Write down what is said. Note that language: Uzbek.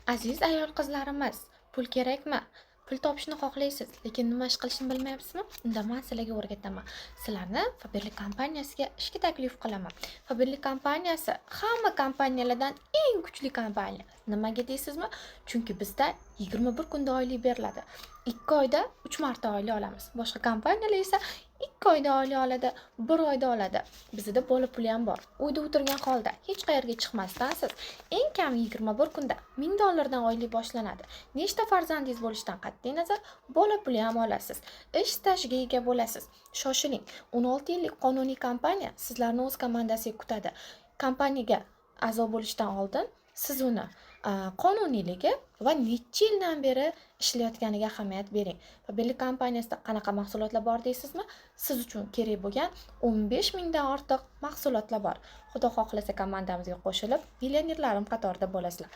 Aziz ayol-qizlarimiz, pul kerakmi? Pul topishni xohlaysiz, lekin nima ish qilishni bilmayapsizmi? Unda men sizlarga o'rgataman. Sizlarni Faberlic kompaniyasiga ishga taklif qilaman. Faberlic kompaniyasi hamma kompaniyalardan eng kuchli kompaniya. Nimaga deysizmi? Chunki bizda 21 kunda oylik beriladi. 2 oyda 3 marta oylik olamiz. Boshqa kompaniyalar esa 2 oyda oylik oladi, 1 oyda oladi. Bizda bola puli ham bor. Uyda o'tirgan holda hech qayerga chiqmasdan siz eng kam 21 kunda $1000 oylik boshlanadi. Nechta farzandingiz bo'lishidan qat'iy nazar, bola puli ham olasiz. Ish stajiga ega bo'lasiz. Shoshiling. 16 yillik qonuniy kompaniya sizlarni o'z komandasiga kutadi. Kompaniyaga a'zo bo'lishdan oldin siz uni qonuniyligi va necha yildan beri ishlayotganiga ahamiyat bering. Faberlic kompaniyasida qanaqa mahsulotlar bor deysizmi? Siz uchun kerak bo'lgan 15 mingdan ortiq mahsulotlar bor. Xudo xohlasa komandamizga qo'shilib, millionerlarim qatorida bo'lasizlar.